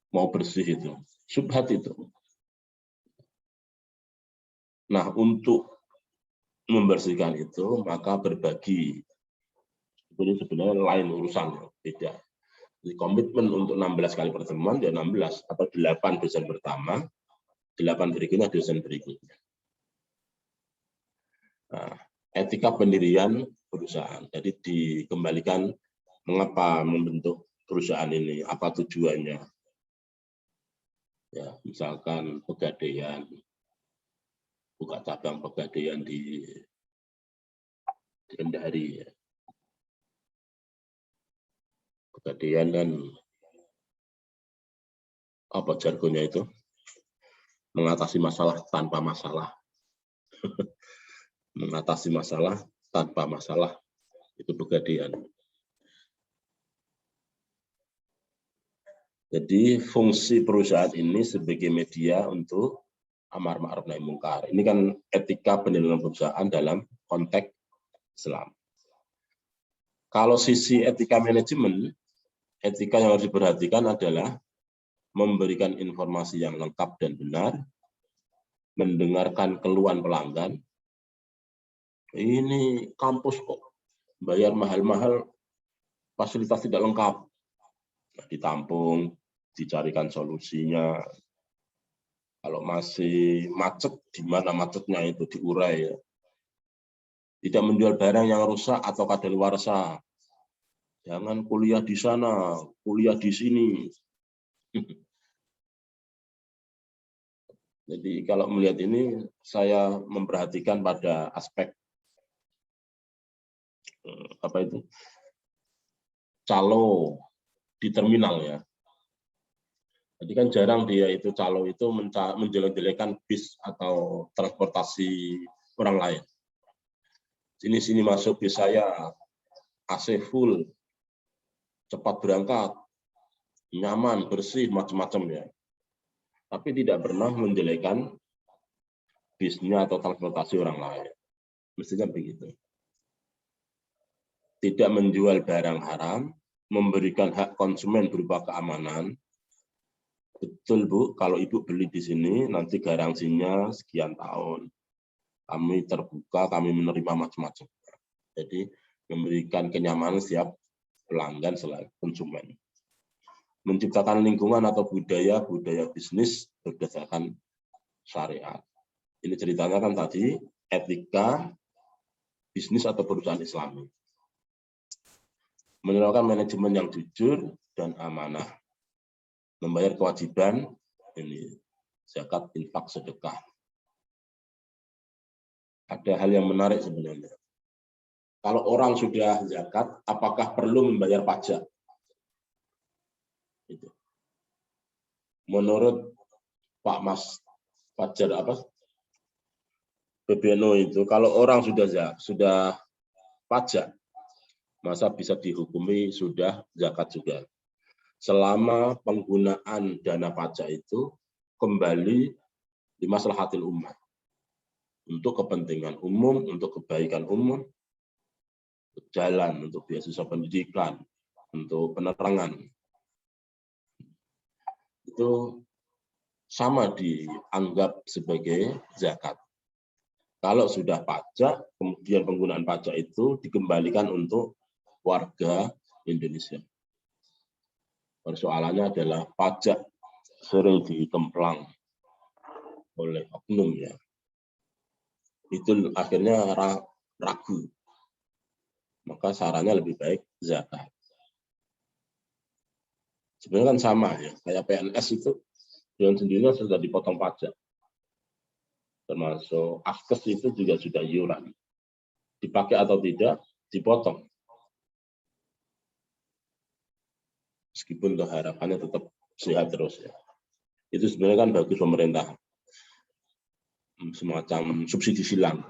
mau bersih itu? Syubhat itu. Nah, untuk membersihkan itu, maka berbagi. Ini sebenarnya lain urusan, beda. Jadi komitmen untuk 16 kali pertemuan, ya 16, atau 8 dosen pertama, 8 berikutnya dosen berikutnya. Nah, etika pendirian perusahaan. Jadi dikembalikan mengapa membentuk perusahaan ini, apa tujuannya. Ya, misalkan Pegadaian, buka cabang Pegadaian di Kendari. Ya. Pegadaian dan apa jargonnya itu? Mengatasi masalah tanpa masalah. Mengatasi masalah tanpa masalah. Itu Pegadaian. Jadi fungsi perusahaan ini sebagai media untuk amar ma'ruf nahi mungkar. Ini kan etika pendirian perusahaan dalam konteks Islam. Kalau sisi etika manajemen, etika yang harus diperhatikan adalah memberikan informasi yang lengkap dan benar, mendengarkan keluhan pelanggan. Ini kampus kok, bayar mahal-mahal, fasilitas tidak lengkap. Nah, ditampung, dicarikan solusinya. Kalau masih macet, di mana macetnya itu diurai. Ya. Tidak menjual barang yang rusak atau kadaluarsa. Jangan kuliah di sana, kuliah di sini. Jadi kalau melihat ini, saya memperhatikan pada aspek apa itu calo di terminal ya. Jadi kan jarang dia itu calo itu menjelek-jelekan bis atau transportasi orang lain. Sini masuk bis saya, AC full, cepat berangkat, nyaman, bersih, macam-macam ya. Tapi tidak pernah menjelekan bisnya atau transportasi orang lain. Mestinya begitu. Tidak menjual barang haram, memberikan hak konsumen berupa keamanan. Betul Bu, kalau Ibu beli di sini, nanti garansinya sekian tahun. Kami terbuka, kami menerima macam-macam. Jadi memberikan kenyamanan setiap pelanggan selain konsumen. Menciptakan lingkungan atau budaya bisnis berdasarkan syariat. Ini ceritanya kan tadi etika bisnis atau perusahaan Islami. Menerapkan manajemen yang jujur dan amanah. Membayar kewajiban ini zakat, infak, sedekah. Ada hal yang menarik sebenarnya. Kalau orang sudah zakat, apakah perlu membayar pajak? Itu. Menurut Pak Mas Fajar PBNO itu, kalau orang sudah pajak, masa bisa dihukumi sudah zakat juga. Selama penggunaan dana pajak itu kembali di maslahatil ummah. Untuk kepentingan umum, untuk kebaikan umum, untuk jalan, untuk beasiswa pendidikan, untuk penerangan. Itu sama dianggap sebagai zakat. Kalau sudah pajak, kemudian penggunaan pajak itu dikembalikan untuk warga Indonesia. Persoalannya adalah pajak sering ditemplang oleh oknum ya. Itu akhirnya ragu. Maka sarannya lebih baik zakat. Sebenarnya kan sama ya, kayak PNS itu dengan sendirinya sudah dipotong pajak. Termasuk askes itu juga sudah iuran. Dipakai atau tidak, dipotong. Meskipun harapannya tetap sehat terus ya. Itu sebenarnya kan bagus pemerintah. Semacam subsidi silang.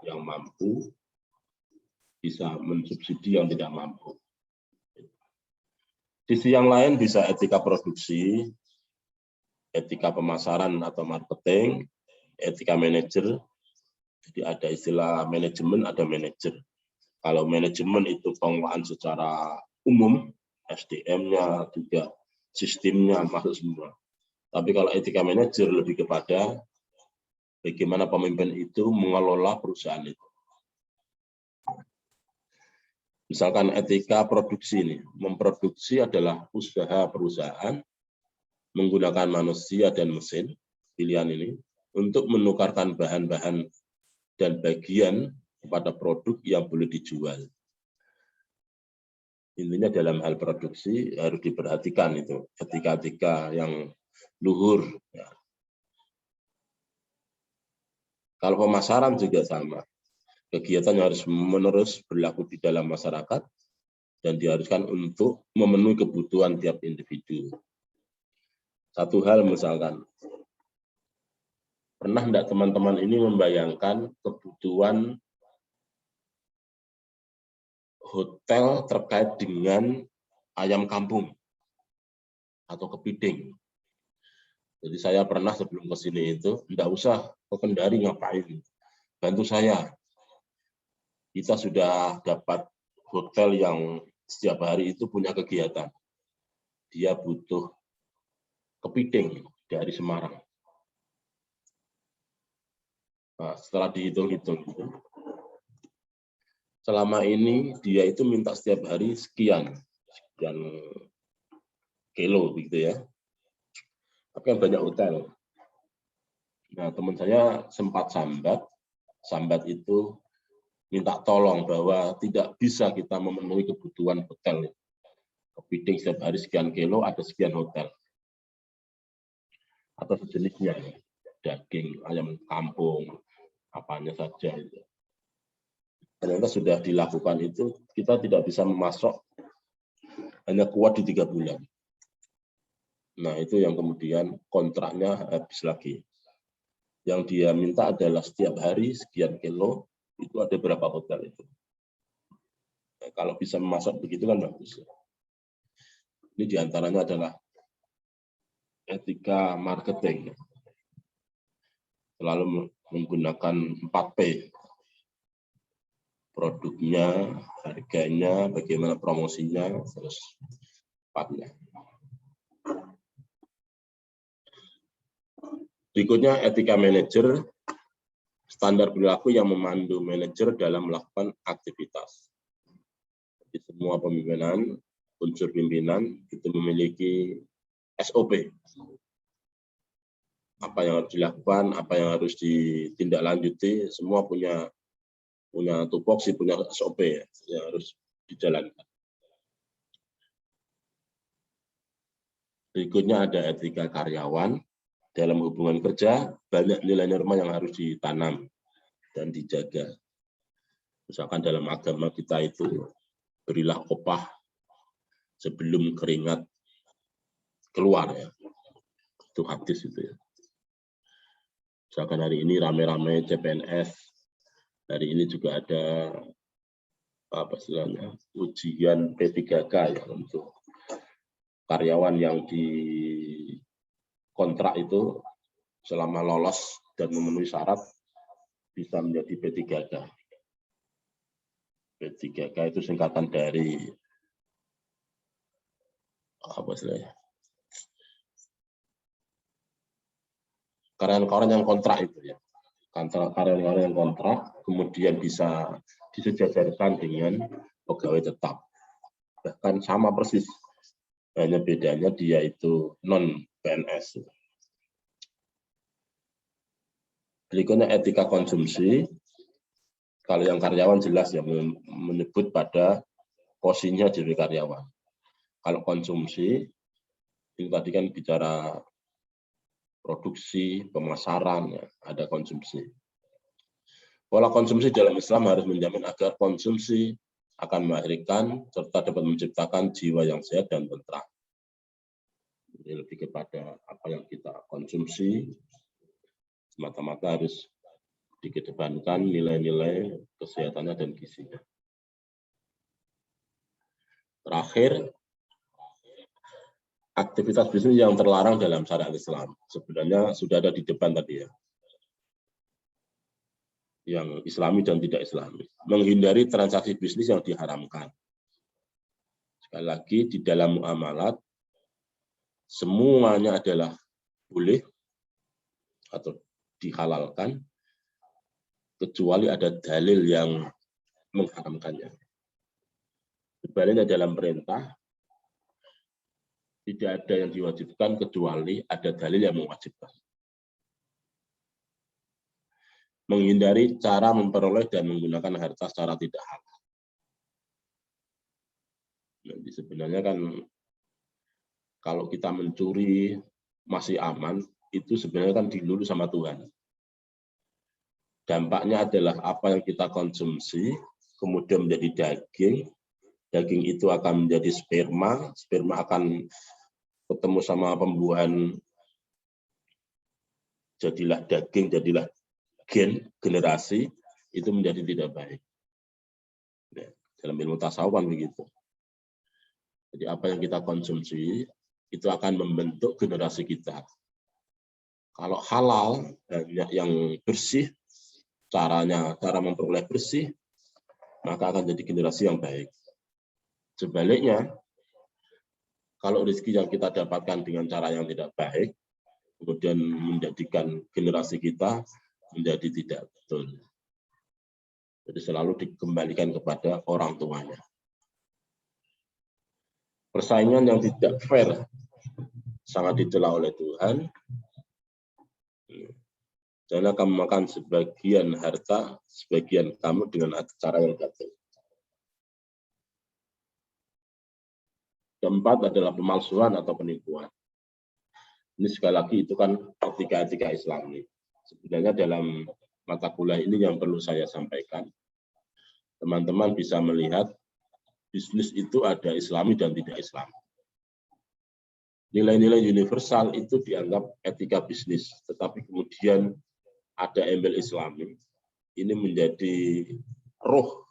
Yang mampu bisa mensubsidi yang tidak mampu. Sisi yang lain bisa etika produksi, etika pemasaran atau marketing, etika manajer. Jadi ada istilah manajemen, ada manajer. Kalau manajemen itu pengelolaan secara umum, SDM-nya juga sistemnya masuk semua. Tapi kalau etika manajer lebih kepada bagaimana pemimpin itu mengelola perusahaan itu. Misalkan etika produksi ini, memproduksi adalah usaha perusahaan menggunakan manusia dan mesin pilihan ini untuk menukarkan bahan-bahan dan bagian kepada produk yang boleh dijual. Intinya dalam hal produksi harus diperhatikan itu etika-etika yang luhur. Ya. Kalau pemasaran juga sama. Kegiatan yang harus menerus berlaku di dalam masyarakat dan diharuskan untuk memenuhi kebutuhan tiap individu. Satu hal misalkan, pernah enggak teman-teman ini membayangkan kebutuhan hotel terkait dengan ayam kampung atau kepiting? Jadi saya pernah sebelum ke sini itu, enggak usah ke Kendari ngapain, bantu saya. Kita sudah dapat hotel yang setiap hari itu punya kegiatan. Dia butuh kepiting dari Semarang. Nah, setelah dihitung-hitung, selama ini dia itu minta setiap hari sekian kilo, gitu ya. Tapi banyak hotel. Nah, teman saya sempat sambat itu minta tolong bahwa tidak bisa kita memenuhi kebutuhan hotel. Kepiting setiap hari sekian kilo, ada sekian hotel. Atau sejenisnya, daging, ayam kampung, apanya saja. Ternyata sudah dilakukan itu, kita tidak bisa memasok, hanya kuat di 3 bulan. Nah, itu yang kemudian kontraknya habis lagi. Yang dia minta adalah setiap hari sekian kilo, itu ada berapa hotel itu. Nah, kalau bisa memasak begitu kan bagus. Ini diantaranya adalah etika marketing. Selalu menggunakan 4P. Produknya, harganya, bagaimana promosinya, terus tempatnya. Berikutnya etika manajer, standar perilaku yang memandu manajer dalam melakukan aktivitas. Jadi semua pemimpinan, unsur pimpinan itu memiliki SOP. Apa yang harus dilakukan, apa yang harus ditindaklanjuti, semua punya tupoksi, punya SOP yang harus dijalankan. Berikutnya ada etika karyawan. Dalam hubungan kerja, banyak nilai norma yang harus ditanam dan dijaga. Misalkan dalam agama kita itu, berilah upah sebelum keringat keluar. Ya. Itu hadis itu ya. Misalkan hari ini rame-rame CPNS, hari ini juga ada ujian P3K ya, untuk karyawan yang di kontrak itu selama lolos dan memenuhi syarat bisa menjadi P3K. P3K itu singkatan dari karyawan-karyawan yang kontrak itu ya. Karyawan-karyawan yang kontrak kemudian bisa disejajarkan dengan pegawai tetap. Bahkan sama persis. Hanya bedanya dia itu non-PNS. Berikutnya etika konsumsi. Kalau yang karyawan jelas ya menyebut pada posisinya diri karyawan. Kalau konsumsi, itu tadi kan bicara produksi, pemasaran, ya, ada konsumsi. Pola konsumsi dalam Islam harus menjamin agar konsumsi akan melahirkan serta dapat menciptakan jiwa yang sehat dan tentram. Ini lebih kepada apa yang kita konsumsi, semata-mata harus dikedepankan nilai-nilai kesehatannya dan gizinya. Terakhir, aktivitas bisnis yang terlarang dalam syariat Islam. Sebenarnya sudah ada di depan tadi ya. Yang Islami dan tidak Islami. Menghindari transaksi bisnis yang diharamkan. Sekali lagi, di dalam muamalat, semuanya adalah boleh atau dihalalkan, kecuali ada dalil yang mengharamkannya. Sebaliknya dalam perintah, tidak ada yang diwajibkan kecuali ada dalil yang mewajibkan. menghindari cara memperoleh dan menggunakan harta secara tidak halal. Jadi sebenarnya kan kalau kita mencuri masih aman, itu sebenarnya kan dilulu sama Tuhan. Dampaknya adalah apa yang kita konsumsi, kemudian menjadi daging, daging itu akan menjadi sperma, sperma akan ketemu sama pembuahan, jadilah daging, jadilah generasi, itu menjadi tidak baik. Nah, dalam ilmu tasawuf begitu. Jadi apa yang kita konsumsi, itu akan membentuk generasi kita. Kalau halal, yang bersih, cara memperoleh bersih, maka akan jadi generasi yang baik. Sebaliknya, kalau rezeki yang kita dapatkan dengan cara yang tidak baik, kemudian menjadikan generasi kita menjadi tidak betul. Jadi selalu dikembalikan kepada orang tuanya. Persaingan yang tidak fair sangat dicela oleh Tuhan. Jangan kamu makan sebagian harta, sebagian kamu dengan cara yang batil. Keempat adalah pemalsuan atau penipuan. Ini sekali lagi itu kan etika-etika Islami. Sebenarnya dalam mata kuliah ini yang perlu saya sampaikan. Teman-teman bisa melihat bisnis itu ada Islami dan tidak Islami. Nilai-nilai universal itu dianggap etika bisnis, tetapi kemudian ada embel Islami. Ini menjadi roh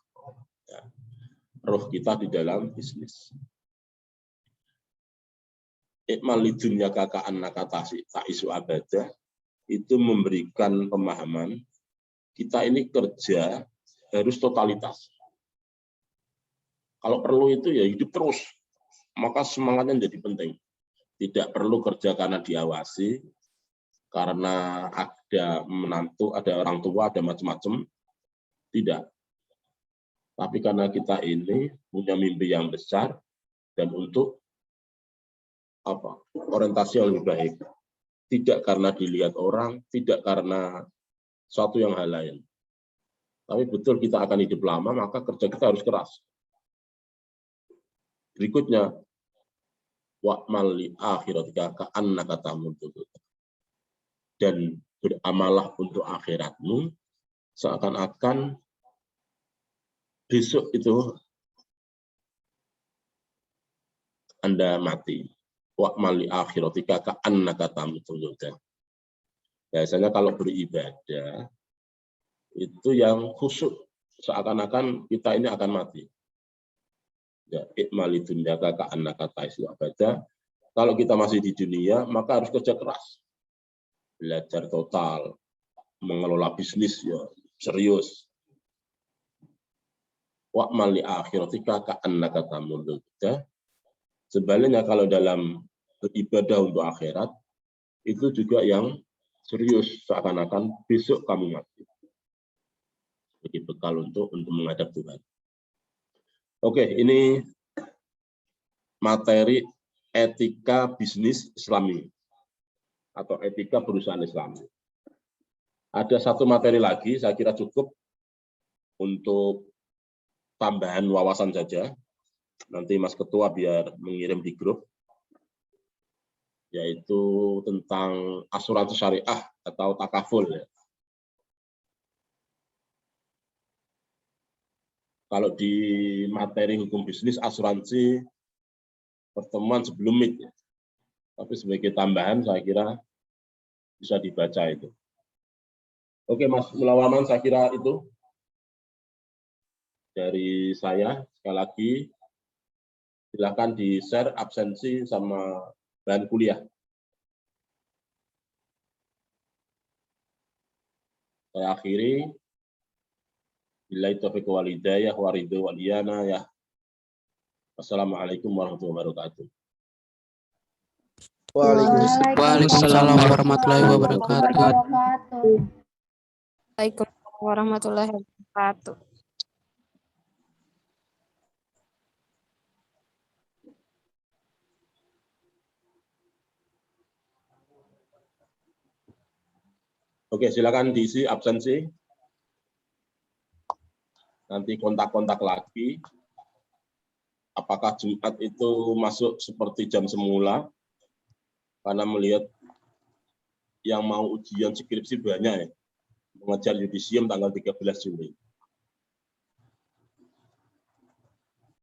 kita di dalam bisnis. Ikmal lidunya kakaan nakatasi tak isu abadah, itu memberikan pemahaman kita ini kerja harus totalitas. Kalau perlu itu ya hidup terus, maka semangatnya jadi penting. Tidak perlu kerja karena diawasi, karena ada menantu, ada orang tua, ada macam-macam. Tidak. Tapi karena kita ini punya mimpi yang besar dan untuk orientasi yang lebih baik. Tidak karena dilihat orang, tidak karena suatu yang hal lain. Tapi betul kita akan hidup lama, maka kerja kita harus keras. Berikutnya, wa'mal li akhiratika ka'annaka tamutu. Dan beramalah untuk akhiratmu seakan-akan besok itu Anda mati. Wa'mal li akhiratika ka'annaka tamutu. Biasanya kalau beribadah itu yang khusyuk, seakan-akan kita ini akan mati. Ya, ikmali dunyaka ka'annaka ta'isu abada. Kalau kita masih di dunia, maka harus kerja keras. Belajar total, mengelola bisnis ya serius. Wa'mal li akhiratika ka'annaka tamutu. Sebaliknya kalau dalam beribadah untuk akhirat, itu juga yang serius, seakan-akan besok kamu mati. Sebagai bekal untuk menghadap Tuhan. Oke, ini materi etika bisnis Islami atau etika perusahaan Islami. Ada satu materi lagi, saya kira cukup untuk tambahan wawasan saja. Nanti Mas Ketua biar mengirim di grup, yaitu tentang asuransi syariah atau takaful. Ya. Kalau di materi hukum bisnis, asuransi pertemuan sebelum meet. Ya. Tapi sebagai tambahan, saya kira bisa dibaca itu. Oke, Mas Mulawaman, saya kira itu dari saya. Sekali lagi, silakan di-share absensi sama bahan kuliah. Saya akhiri. Billahi taufiq wal hidayah wa ridho wal iyanah. Wassalamualaikum warahmatullahi wabarakatuh. Waalaikumsalam warahmatullahi wabarakatuh. Waalaikumsalam warahmatullahi wabarakatuh. Oke, silakan diisi absensi. nanti kontak-kontak lagi. Apakah Jumat itu masuk seperti jam semula? Karena melihat yang mau ujian skripsi banyak ya. Mengejar yudisium tanggal 13 Juli.